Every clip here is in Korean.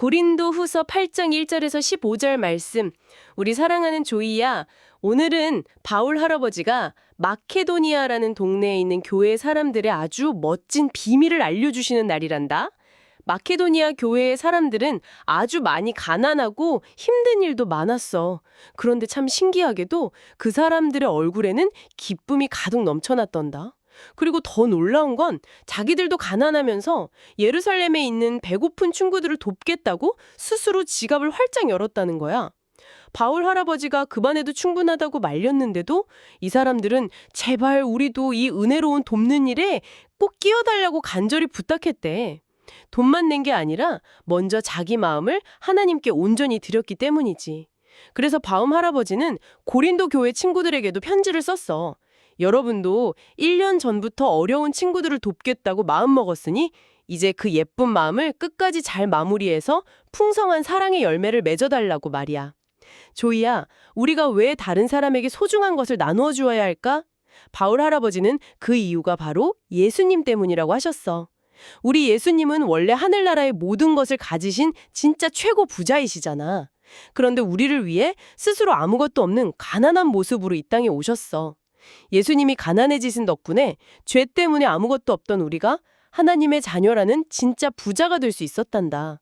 고린도후서 8장 1절에서 15절 말씀. 우리 사랑하는 조이야, 오늘은 바울 할아버지가 마케도니아라는 동네에 있는 교회 사람들의 아주 멋진 비밀을 알려주시는 날이란다. 마케도니아 교회의 사람들은 아주 많이 가난하고 힘든 일도 많았어. 그런데 참 신기하게도 그 사람들의 얼굴에는 기쁨이 가득 넘쳐났던다. 그리고 더 놀라운 건 자기들도 가난하면서 예루살렘에 있는 배고픈 친구들을 돕겠다고 스스로 지갑을 활짝 열었다는 거야. 바울 할아버지가 그만 해도 충분하다고 말렸는데도 이 사람들은 제발 우리도 이 은혜로운 돕는 일에 꼭 끼어달라고 간절히 부탁했대. 돈만 낸 게 아니라 먼저 자기 마음을 하나님께 온전히 드렸기 때문이지. 그래서 바움 할아버지는 고린도 교회 친구들에게도 편지를 썼어. 여러분도 1년 전부터 어려운 친구들을 돕겠다고 마음먹었으니 이제 그 예쁜 마음을 끝까지 잘 마무리해서 풍성한 사랑의 열매를 맺어달라고 말이야. 조이야, 우리가 왜 다른 사람에게 소중한 것을 나누어 주어야 할까? 바울 할아버지는 그 이유가 바로 예수님 때문이라고 하셨어. 우리 예수님은 원래 하늘나라의 모든 것을 가지신 진짜 최고 부자이시잖아. 그런데 우리를 위해 스스로 아무것도 없는 가난한 모습으로 이 땅에 오셨어. 예수님이 가난해지신 덕분에 죄 때문에 아무것도 없던 우리가 하나님의 자녀라는 진짜 부자가 될 수 있었단다.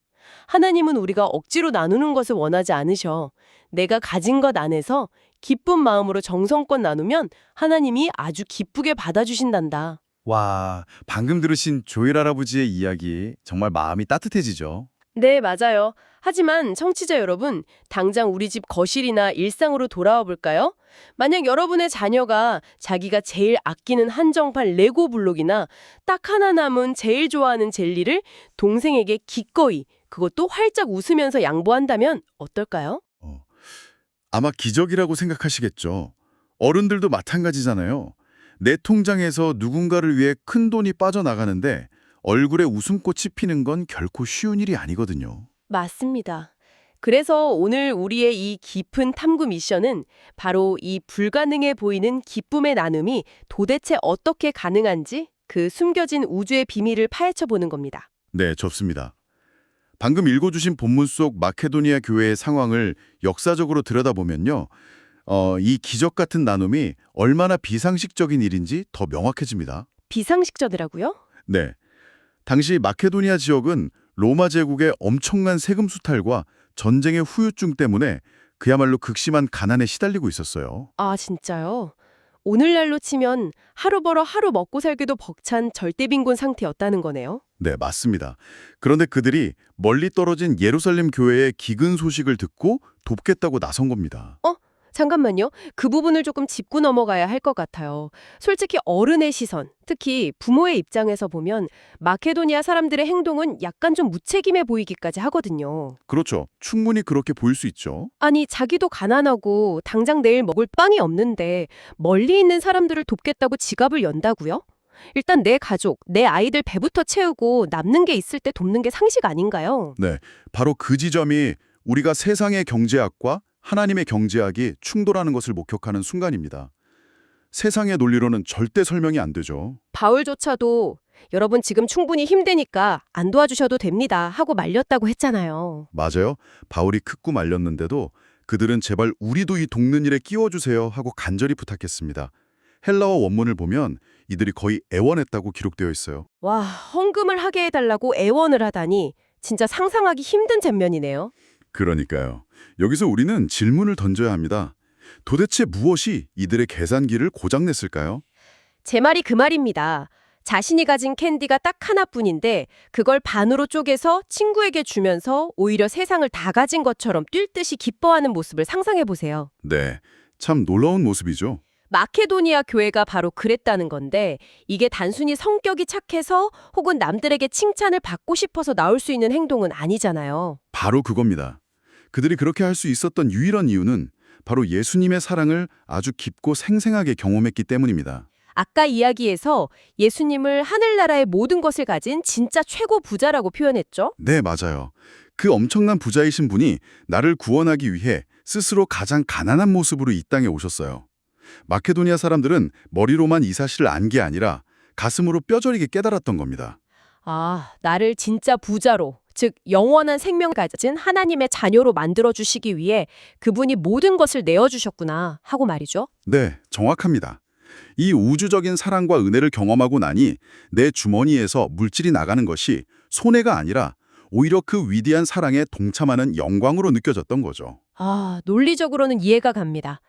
하나님은 우리가 억지로 나누는 것을 원하지 않으셔. 내가 가진 것 안에서 기쁜 마음으로 정성껏 나누면 하나님이 아주 기쁘게 받아주신단다. 와, 방금 들으신 조일 할아버지의 이야기 정말 마음이 따뜻해지죠. 네, 맞아요. 하지만 청취자 여러분, 당장 우리 집 거실이나 일상으로 돌아와 볼까요? 만약 여러분의 자녀가 자기가 제일 아끼는 한정판 레고 블록이나 딱 하나 남은 제일 좋아하는 젤리를 동생에게 기꺼이, 그것도 활짝 웃으면서 양보한다면 어떨까요? 아마 기적이라고 생각하시겠죠. 어른들도 마찬가지잖아요. 내 통장에서 누군가를 위해 큰 돈이 빠져나가는데 얼굴에 웃음꽃이 피는 건 결코 쉬운 일이 아니거든요. 맞습니다. 그래서 오늘 우리의 이 깊은 탐구 미션은 바로 이 불가능해 보이는 기쁨의 나눔이 도대체 어떻게 가능한지 그 숨겨진 우주의 비밀을 파헤쳐 보는 겁니다. 네, 좋습니다. 방금 읽어주신 본문 속 마케도니아 교회의 상황을 역사적으로 들여다보면요. 이 기적 같은 나눔이 얼마나 비상식적인 일인지 더 명확해집니다. 비상식적이라고요? 네. 당시 마케도니아 지역은 로마 제국의 엄청난 세금 수탈과 전쟁의 후유증 때문에 그야말로 극심한 가난에 시달리고 있었어요. 아, 진짜요? 오늘날로 치면 하루 벌어 하루 먹고 살기도 벅찬 절대빈곤 상태였다는 거네요. 네, 맞습니다. 그런데 그들이 멀리 떨어진 예루살렘 교회의 기근 소식을 듣고 돕겠다고 나선 겁니다. 잠깐만요. 그 부분을 조금 짚고 넘어가야 할 것 같아요. 솔직히 어른의 시선, 특히 부모의 입장에서 보면 마케도니아 사람들의 행동은 약간 좀 무책임해 보이기까지 하거든요. 그렇죠. 충분히 그렇게 보일 수 있죠. 아니, 자기도 가난하고 당장 내일 먹을 빵이 없는데 멀리 있는 사람들을 돕겠다고 지갑을 연다고요? 일단 내 가족, 내 아이들 배부터 채우고 남는 게 있을 때 돕는 게 상식 아닌가요? 네, 바로 그 지점이 우리가 세상의 경제학과 하나님의 경제학이 충돌하는 것을 목격하는 순간입니다. 세상의 논리로는 절대 설명이 안 되죠. 바울조차도 여러분 지금 충분히 힘드니까 안 도와주셔도 됩니다 하고 말렸다고 했잖아요. 맞아요. 바울이 크고 말렸는데도 그들은 제발 우리도 이 돕는 일에 끼워주세요 하고 간절히 부탁했습니다. 헬라어 원문을 보면 이들이 거의 애원했다고 기록되어 있어요. 와, 헌금을 하게 해달라고 애원을 하다니 진짜 상상하기 힘든 장면이네요. 그러니까요. 여기서 우리는 질문을 던져야 합니다. 도대체 무엇이 이들의 계산기를 고장냈을까요? 제 말이 그 말입니다. 자신이 가진 캔디가 딱 하나뿐인데 그걸 반으로 쪼개서 친구에게 주면서 오히려 세상을 다 가진 것처럼 뛸 듯이 기뻐하는 모습을 상상해 보세요. 네, 참 놀라운 모습이죠. 마케도니아 교회가 바로 그랬다는 건데 이게 단순히 성격이 착해서 혹은 남들에게 칭찬을 받고 싶어서 나올 수 있는 행동은 아니잖아요. 바로 그겁니다. 그들이 그렇게 할 수 있었던 유일한 이유는 바로 예수님의 사랑을 아주 깊고 생생하게 경험했기 때문입니다. 아까 이야기에서 예수님을 하늘나라의 모든 것을 가진 진짜 최고 부자라고 표현했죠? 네, 맞아요. 그 엄청난 부자이신 분이 나를 구원하기 위해 스스로 가장 가난한 모습으로 이 땅에 오셨어요. 마케도니아 사람들은 머리로만 이 사실을 안 게 아니라 가슴으로 뼈저리게 깨달았던 겁니다. 아, 나를 진짜 부자로, 즉 영원한 생명을 가진 하나님의 자녀로 만들어주시기 위해 그분이 모든 것을 내어주셨구나 하고 말이죠. 네, 정확합니다. 이 우주적인 사랑과 은혜를 경험하고 나니 내 주머니에서 물질이 나가는 것이 손해가 아니라 오히려 그 위대한 사랑에 동참하는 영광으로 느껴졌던 거죠. 아, 논리적으로는 이해가 갑니다.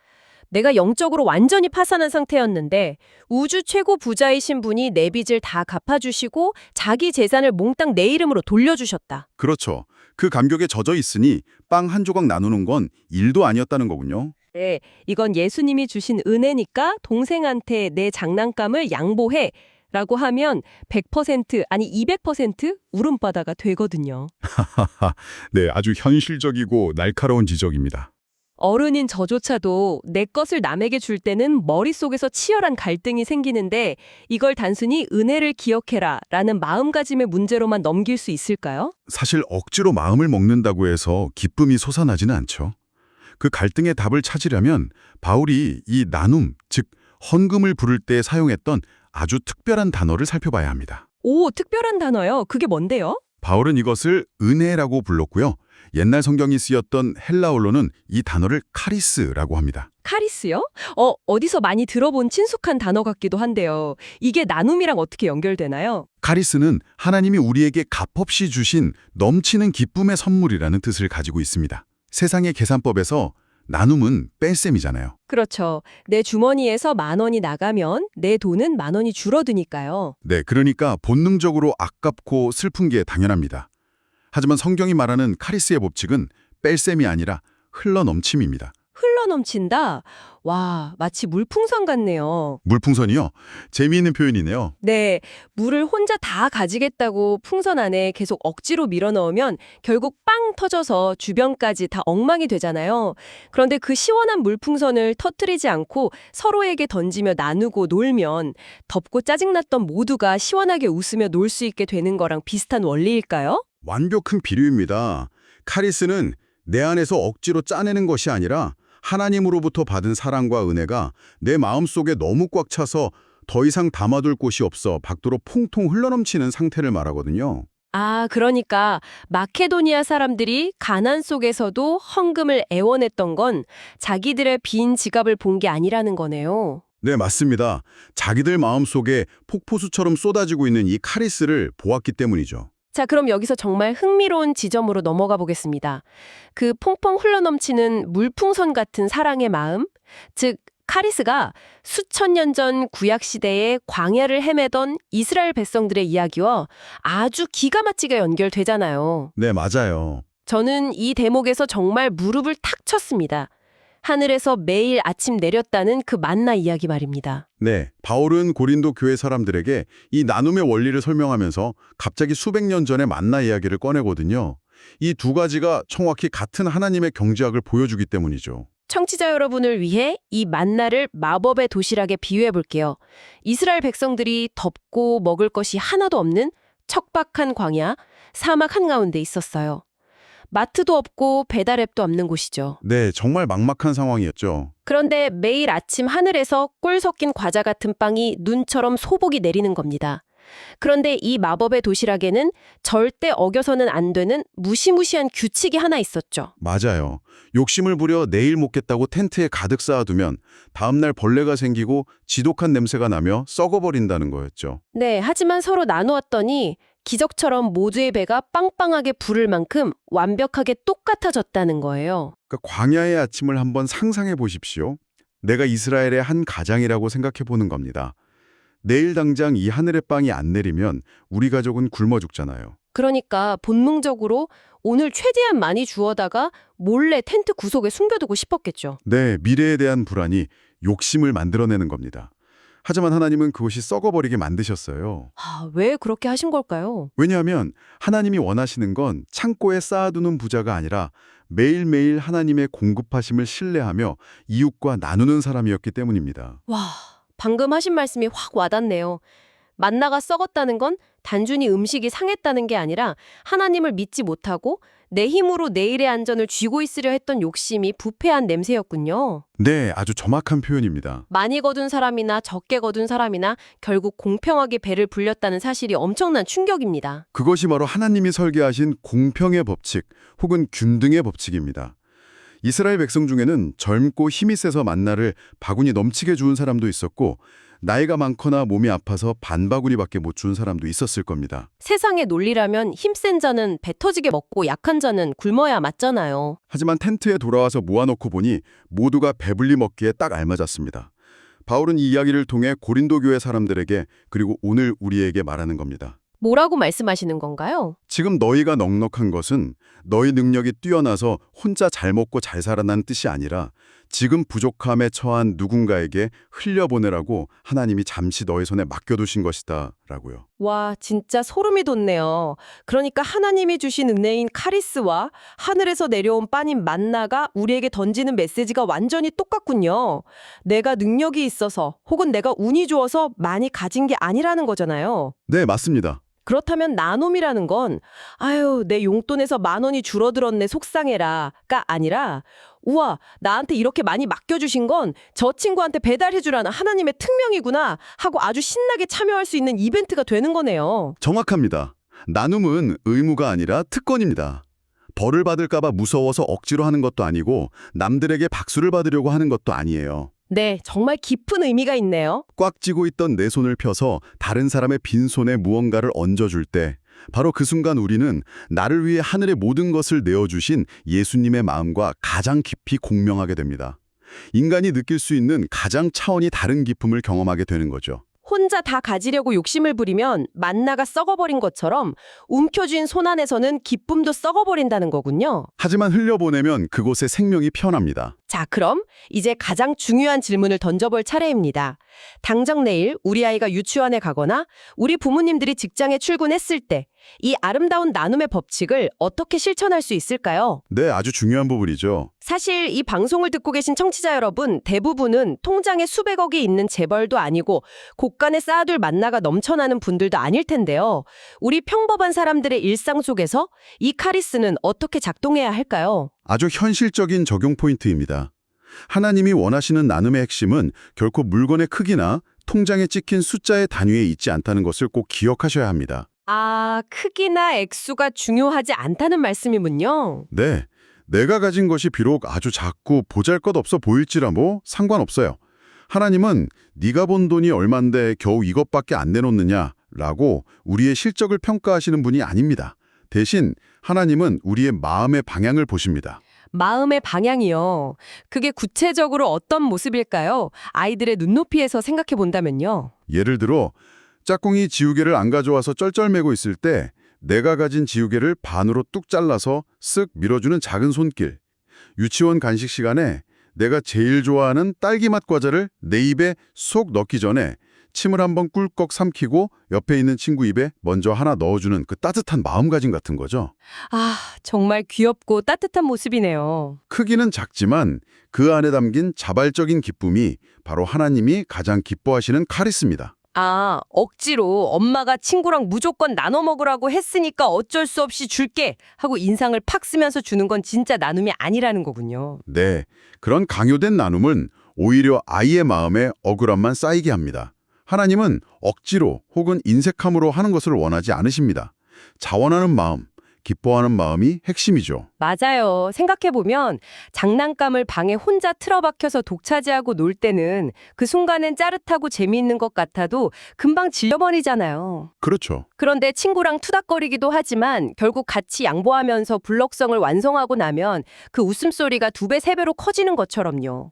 내가 영적으로 완전히 파산한 상태였는데 우주 최고 부자이신 분이 내 빚을 다 갚아주시고 자기 재산을 몽땅 내 이름으로 돌려주셨다. 그렇죠. 그 감격에 젖어 있으니 빵 한 조각 나누는 건 일도 아니었다는 거군요. 네, 이건 예수님이 주신 은혜니까 동생한테 내 장난감을 양보해 라고 하면 100% 아니 200% 울음바다가 되거든요. 네, 아주 현실적이고 날카로운 지적입니다. 어른인 저조차도 내 것을 남에게 줄 때는 머릿속에서 치열한 갈등이 생기는데 이걸 단순히 은혜를 기억해라 라는 마음가짐의 문제로만 넘길 수 있을까요? 사실 억지로 마음을 먹는다고 해서 기쁨이 솟아나지는 않죠. 그 갈등의 답을 찾으려면 바울이 이 나눔, 즉 헌금을 부를 때 사용했던 아주 특별한 단어를 살펴봐야 합니다. 오, 특별한 단어요. 그게 뭔데요? 바울은 이것을 은혜라고 불렀고요. 옛날 성경이 쓰였던 헬라어로는 이 단어를 카리스라고 합니다. 카리스요? 어디서 많이 들어본 친숙한 단어 같기도 한데요. 이게 나눔이랑 어떻게 연결되나요? 카리스는 하나님이 우리에게 값없이 주신 넘치는 기쁨의 선물이라는 뜻을 가지고 있습니다. 세상의 계산법에서 나눔은 뺄셈이잖아요. 그렇죠. 내 주머니에서 10,000원이 나가면 내 돈은 10,000원이 줄어드니까요. 네, 그러니까 본능적으로 아깝고 슬픈 게 당연합니다. 하지만 성경이 말하는 카리스의 법칙은 뺄셈이 아니라 흘러넘침입니다. 흘러넘친다? 와, 마치 물풍선 같네요. 물풍선이요? 재미있는 표현이네요. 네, 물을 혼자 다 가지겠다고 풍선 안에 계속 억지로 밀어넣으면 결국 빵 터져서 주변까지 다 엉망이 되잖아요. 그런데 그 시원한 물풍선을 터뜨리지 않고 서로에게 던지며 나누고 놀면 덥고 짜증났던 모두가 시원하게 웃으며 놀 수 있게 되는 거랑 비슷한 원리일까요? 완벽한 비유입니다. 카리스는 내 안에서 억지로 짜내는 것이 아니라 하나님으로부터 받은 사랑과 은혜가 내 마음속에 너무 꽉 차서 더 이상 담아둘 곳이 없어 밖으로 퐁통 흘러넘치는 상태를 말하거든요. 아, 그러니까 마케도니아 사람들이 가난 속에서도 헌금을 애원했던 건 자기들의 빈 지갑을 본 게 아니라는 거네요. 네, 맞습니다. 자기들 마음속에 폭포수처럼 쏟아지고 있는 이 카리스를 보았기 때문이죠. 자, 그럼 여기서 정말 흥미로운 지점으로 넘어가 보겠습니다. 그 퐁퐁 흘러넘치는 물풍선 같은 사랑의 마음, 즉 카리스가 수천 년 전 구약시대에 광야를 헤매던 이스라엘 백성들의 이야기와 아주 기가 막히게 연결되잖아요. 네, 맞아요. 저는 이 대목에서 정말 무릎을 탁 쳤습니다. 하늘에서 매일 아침 내렸다는 그 만나 이야기 말입니다. 네, 바울은 고린도 교회 사람들에게 이 나눔의 원리를 설명하면서 갑자기 수백 년 전의 만나 이야기를 꺼내거든요. 이 두 가지가 정확히 같은 하나님의 경제학을 보여주기 때문이죠. 청취자 여러분을 위해 이 만나를 마법의 도시락에 비유해 볼게요. 이스라엘 백성들이 덥고 먹을 것이 하나도 없는 척박한 광야, 사막 한가운데 있었어요. 마트도 없고 배달앱도 없는 곳이죠. 네, 정말 막막한 상황이었죠. 그런데 매일 아침 하늘에서 꿀 섞인 과자 같은 빵이 눈처럼 소복이 내리는 겁니다. 그런데 이 마법의 도시락에는 절대 어겨서는 안 되는 무시무시한 규칙이 하나 있었죠. 맞아요. 욕심을 부려 내일 먹겠다고 텐트에 가득 쌓아두면 다음날 벌레가 생기고 지독한 냄새가 나며 썩어버린다는 거였죠. 네, 하지만 서로 나누었더니 기적처럼 모두의 배가 빵빵하게 부를 만큼 완벽하게 똑같아졌다는 거예요. 그러니까 광야의 아침을 한번 상상해 보십시오. 내가 이스라엘의 한 가장이라고 생각해 보는 겁니다. 내일 당장 이 하늘의 빵이 안 내리면 우리 가족은 굶어 죽잖아요. 그러니까 본능적으로 오늘 최대한 많이 주워다가 몰래 텐트 구석에 숨겨두고 싶었겠죠. 네, 미래에 대한 불안이 욕심을 만들어내는 겁니다. 하지만 하나님은 그것이 썩어버리게 만드셨어요. 왜 그렇게 하신 걸까요? 왜냐하면 하나님이 원하시는 건 창고에 쌓아두는 부자가 아니라 매일매일 하나님의 공급하심을 신뢰하며 이웃과 나누는 사람이었기 때문입니다. 와, 방금 하신 말씀이 확 와닿네요. 만나가 썩었다는 건 단순히 음식이 상했다는 게 아니라 하나님을 믿지 못하고 내 힘으로 내일의 안전을 쥐고 있으려 했던 욕심이 부패한 냄새였군요. 네, 아주 정확한 표현입니다. 많이 거둔 사람이나 적게 거둔 사람이나 결국 공평하게 배를 불렸다는 사실이 엄청난 충격입니다. 그것이 바로 하나님이 설계하신 공평의 법칙 혹은 균등의 법칙입니다. 이스라엘 백성 중에는 젊고 힘이 세서 만나를 바구니 넘치게 주운 사람도 있었고 나이가 많거나 몸이 아파서 반바구니밖에 못 주운 사람도 있었을 겁니다. 세상의 논리라면 힘센 자는 배 터지게 먹고 약한 자는 굶어야 맞잖아요. 하지만 텐트에 돌아와서 모아놓고 보니 모두가 배불리 먹기에 딱 알맞았습니다. 바울은 이 이야기를 통해 고린도 교회 사람들에게 그리고 오늘 우리에게 말하는 겁니다. 뭐라고 말씀하시는 건가요? 지금 너희가 넉넉한 것은 너희 능력이 뛰어나서 혼자 잘 먹고 잘 살아난 뜻이 아니라 지금 부족함에 처한 누군가에게 흘려보내라고 하나님이 잠시 너희 손에 맡겨두신 것이다 라고요. 와, 진짜 소름이 돋네요. 그러니까 하나님이 주신 은혜인 카리스와 하늘에서 내려온 빠님 만나가 우리에게 던지는 메시지가 완전히 똑같군요. 내가 능력이 있어서 혹은 내가 운이 좋아서 많이 가진 게 아니라는 거잖아요. 네, 맞습니다. 그렇다면 나눔이라는 건 아유, 내 용돈에서 10,000원이 줄어들었네 속상해라가 아니라 우와, 나한테 이렇게 많이 맡겨주신 건 저 친구한테 배달해주라는 하나님의 특명이구나 하고 아주 신나게 참여할 수 있는 이벤트가 되는 거네요. 정확합니다. 나눔은 의무가 아니라 특권입니다. 벌을 받을까 봐 무서워서 억지로 하는 것도 아니고 남들에게 박수를 받으려고 하는 것도 아니에요. 네, 정말 깊은 의미가 있네요. 꽉 쥐고 있던 내 손을 펴서 다른 사람의 빈손에 무언가를 얹어줄 때 바로 그 순간 우리는 나를 위해 하늘의 모든 것을 내어주신 예수님의 마음과 가장 깊이 공명하게 됩니다. 인간이 느낄 수 있는 가장 차원이 다른 기쁨을 경험하게 되는 거죠. 혼자 다 가지려고 욕심을 부리면 만나가 썩어버린 것처럼 움켜쥔 손 안에서는 기쁨도 썩어버린다는 거군요. 하지만 흘려보내면 그곳에 생명이 피어납니다. 자, 그럼 이제 가장 중요한 질문을 던져볼 차례입니다. 당장 내일 우리 아이가 유치원에 가거나 우리 부모님들이 직장에 출근했을 때 이 아름다운 나눔의 법칙을 어떻게 실천할 수 있을까요? 네, 아주 중요한 부분이죠. 사실 이 방송을 듣고 계신 청취자 여러분 대부분은 통장에 수백억이 있는 재벌도 아니고 곳간에 쌓아둘 만나가 넘쳐나는 분들도 아닐 텐데요. 우리 평범한 사람들의 일상 속에서 이 카리스는 어떻게 작동해야 할까요? 아주 현실적인 적용 포인트입니다. 하나님이 원하시는 나눔의 핵심은 결코 물건의 크기나 통장에 찍힌 숫자의 단위에 있지 않다는 것을 꼭 기억하셔야 합니다. 아, 크기나 액수가 중요하지 않다는 말씀이군요. 네, 내가 가진 것이 비록 아주 작고 보잘것없어 보일지라 뭐 상관없어요. 하나님은 네가 번 돈이 얼만데 겨우 이것밖에 안 내놓느냐라고 우리의 실적을 평가하시는 분이 아닙니다. 대신 하나님은 우리의 마음의 방향을 보십니다. 마음의 방향이요. 그게 구체적으로 어떤 모습일까요? 아이들의 눈높이에서 생각해 본다면요. 예를 들어 짝꿍이 지우개를 안 가져와서 쩔쩔매고 있을 때 내가 가진 지우개를 반으로 뚝 잘라서 쓱 밀어주는 작은 손길. 유치원 간식 시간에 내가 제일 좋아하는 딸기맛 과자를 내 입에 쏙 넣기 전에 침을 한번 꿀꺽 삼키고 옆에 있는 친구 입에 먼저 하나 넣어주는 그 따뜻한 마음가짐 같은 거죠. 아, 정말 귀엽고 따뜻한 모습이네요. 크기는 작지만 그 안에 담긴 자발적인 기쁨이 바로 하나님이 가장 기뻐하시는 카리스입니다. 아, 억지로 엄마가 친구랑 무조건 나눠 먹으라고 했으니까 어쩔 수 없이 줄게 하고 인상을 팍 쓰면서 주는 건 진짜 나눔이 아니라는 거군요. 네, 그런 강요된 나눔은 오히려 아이의 마음에 억울함만 쌓이게 합니다. 하나님은 억지로 혹은 인색함으로 하는 것을 원하지 않으십니다. 자원하는 마음, 기뻐하는 마음이 핵심이죠. 맞아요. 생각해보면 장난감을 방에 혼자 틀어박혀서 독차지하고 놀 때는 그 순간엔 짜릿하고 재미있는 것 같아도 금방 질려버리잖아요. 그렇죠. 그런데 친구랑 투닥거리기도 하지만 결국 같이 양보하면서 블럭성을 완성하고 나면 그 웃음소리가 2배, 3배로 커지는 것처럼요.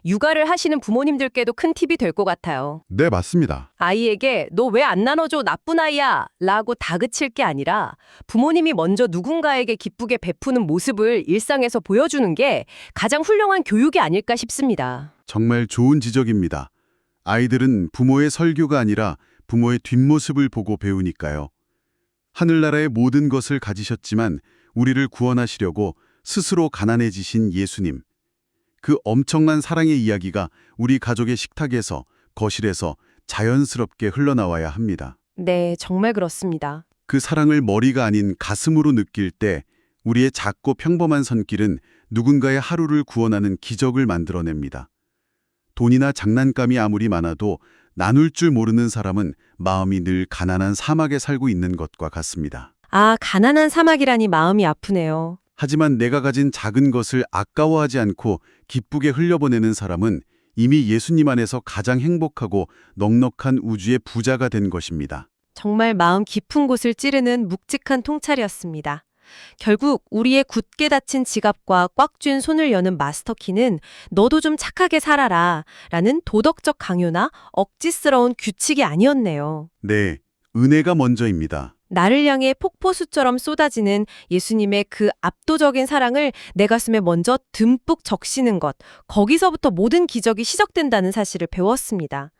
육아를 하시는 부모님들께도 큰 팁이 될 것 같아요. 네, 맞습니다. 아이에게 너 왜 안 나눠줘 나쁜 아이야 라고 다그칠 게 아니라 부모님이 먼저 누군가에게 기쁘게 베푸는 모습을 일상에서 보여주는 게 가장 훌륭한 교육이 아닐까 싶습니다. 정말 좋은 지적입니다. 아이들은 부모의 설교가 아니라 부모의 뒷모습을 보고 배우니까요. 하늘나라의 모든 것을 가지셨지만 우리를 구원하시려고 스스로 가난해지신 예수님. 그 엄청난 사랑의 이야기가 우리 가족의 식탁에서, 거실에서 자연스럽게 흘러나와야 합니다. 네, 정말 그렇습니다. 그 사랑을 머리가 아닌 가슴으로 느낄 때 우리의 작고 평범한 손길은 누군가의 하루를 구원하는 기적을 만들어냅니다. 돈이나 장난감이 아무리 많아도 나눌 줄 모르는 사람은 마음이 늘 가난한 사막에 살고 있는 것과 같습니다. 아, 가난한 사막이라니 마음이 아프네요. 하지만 내가 가진 작은 것을 아까워하지 않고 기쁘게 흘려보내는 사람은 이미 예수님 안에서 가장 행복하고 넉넉한 우주의 부자가 된 것입니다. 정말 마음 깊은 곳을 찌르는 묵직한 통찰이었습니다. 결국 우리의 굳게 닫힌 지갑과 꽉 쥔 손을 여는 마스터키는 너도 좀 착하게 살아라 라는 도덕적 강요나 억지스러운 규칙이 아니었네요. 네, 은혜가 먼저입니다. 나를 향해 폭포수처럼 쏟아지는 예수님의 그 압도적인 사랑을 내 가슴에 먼저 듬뿍 적시는 것, 거기서부터 모든 기적이 시작된다는 사실을 배웠습니다.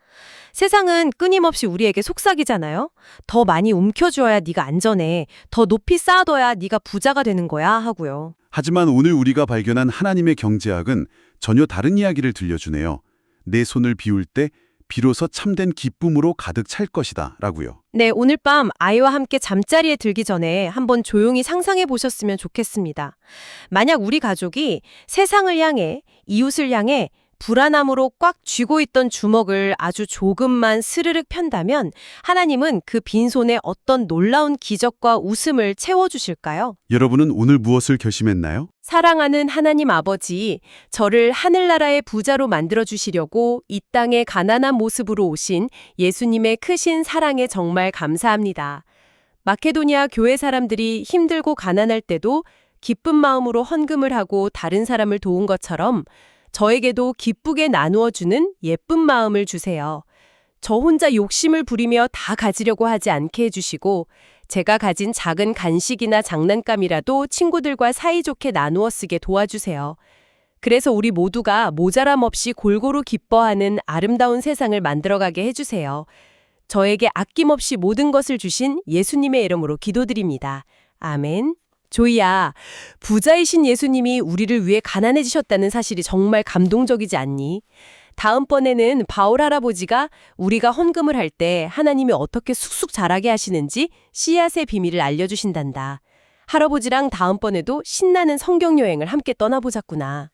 세상은 끊임없이 우리에게 속삭이잖아요. 더 많이 움켜쥐어야 네가 안전해. 더 높이 쌓아둬야 네가 부자가 되는 거야 하고요. 하지만 오늘 우리가 발견한 하나님의 경제학은 전혀 다른 이야기를 들려주네요. 내 손을 비울 때 비로소 참된 기쁨으로 가득 찰 것이다 라고요. 네, 오늘 밤 아이와 함께 잠자리에 들기 전에 한번 조용히 상상해 보셨으면 좋겠습니다. 만약 우리 가족이 세상을 향해, 이웃을 향해 불안함으로 꽉 쥐고 있던 주먹을 아주 조금만 스르륵 편다면 하나님은 그 빈손에 어떤 놀라운 기적과 웃음을 채워주실까요? 여러분은 오늘 무엇을 결심했나요? 사랑하는 하나님 아버지, 저를 하늘나라의 부자로 만들어주시려고 이 땅에 가난한 모습으로 오신 예수님의 크신 사랑에 정말 감사합니다. 마케도니아 교회 사람들이 힘들고 가난할 때도 기쁜 마음으로 헌금을 하고 다른 사람을 도운 것처럼 저에게도 기쁘게 나누어주는 예쁜 마음을 주세요. 저 혼자 욕심을 부리며 다 가지려고 하지 않게 해주시고 제가 가진 작은 간식이나 장난감이라도 친구들과 사이좋게 나누어 쓰게 도와주세요. 그래서 우리 모두가 모자람 없이 골고루 기뻐하는 아름다운 세상을 만들어가게 해주세요. 저에게 아낌없이 모든 것을 주신 예수님의 이름으로 기도드립니다. 아멘. 조이야, 부자이신 예수님이 우리를 위해 가난해지셨다는 사실이 정말 감동적이지 않니? 다음번에는 바울 할아버지가 우리가 헌금을 할 때 하나님이 어떻게 쑥쑥 자라게 하시는지 씨앗의 비밀을 알려주신단다. 할아버지랑 다음번에도 신나는 성경 여행을 함께 떠나보자꾸나.